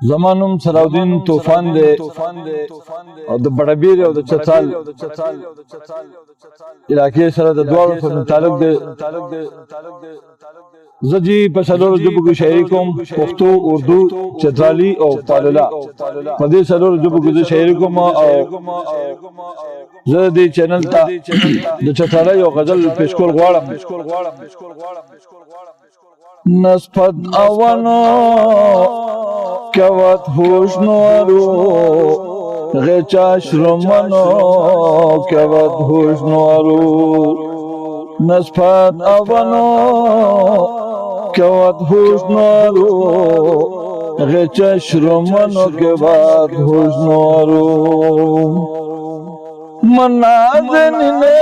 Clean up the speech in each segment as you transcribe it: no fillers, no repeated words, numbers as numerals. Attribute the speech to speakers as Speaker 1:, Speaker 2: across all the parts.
Speaker 1: زمانم صلاح طوفان دے او د بڑبیر او د چتال علاقې سره د دوه په تعلق دے زجی په څلورو ژبو کې شاعري کوم پښتو اردو چترالی او پالولا په دې څلورو ژبو کې شاعري کوم او زه دې چینل ته د چترالی او غزل پیش کول غواړم نسبت اوانو کوات هوش نوارو غچا شرمانو کوات هوش نوارو نسبت اوانو کوات هوش نوارو غچا شرمانو کوات هوش نوارو منازن نے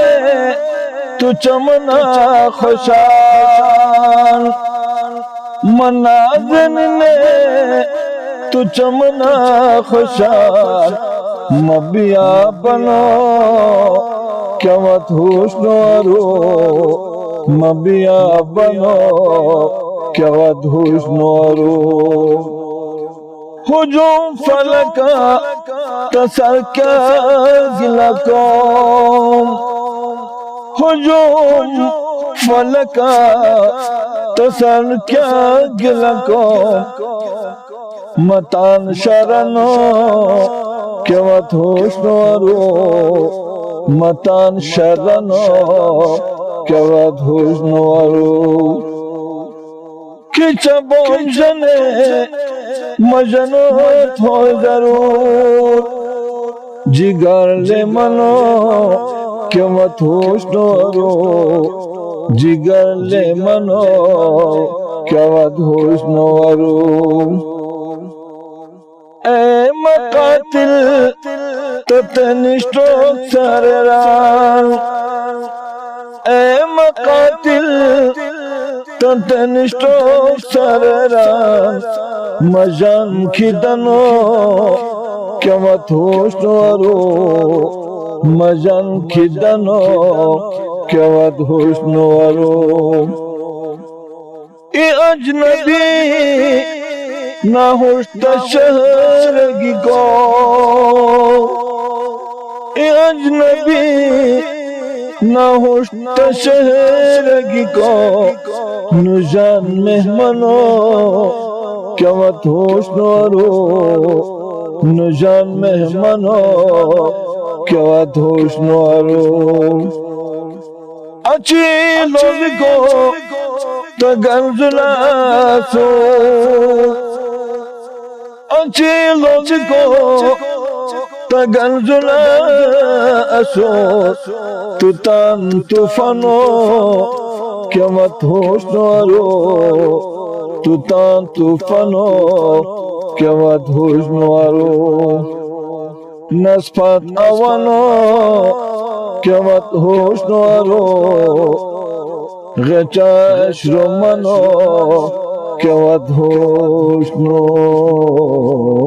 Speaker 1: تو چمنا خوشان منازن نے تو چمنا خوشان مبیا بنو کیا مت ہوش نورو مبیا بنو کیا مت ہوش نورو ہجوم فلکا تسر کا گلا کوم ہجوم فلکا تسر کیا گلا کوم متان شرنو کیا مت ہوش نورو متان شرنو کیا مت ہوش نورو کچھ بونجنے مجنو تھو ضرور جگر لے منو کیا مت ہوش نورو جگر لے منو کیا مت ہوش نورو اے مقاتل تتنشتو سرران اے مقاتل تتنشتو سرران مجان کی دنو کیا مت ہوش نورو مجان کی دنو کیا مت ہوش نورو ای اجنبی نہ ہوشتا شہر کی کو ای اجنبی نہ ہوشتا شہر کی کو نجان مہمنو کیا مت ہوش نورو نجان مہمنو کیا مت ہوش نورو اچھی لوگ کو تو گنزلا سو اچھی لوگ کو تو گنزلا سو تو تان طوفانو کیا مت ہوش نورو تو تان طوفانو کیا مت ہوش نورو نسبت اوانو کیا مت ہوش نورو غچا شرمانو کیا مت ہوش نورو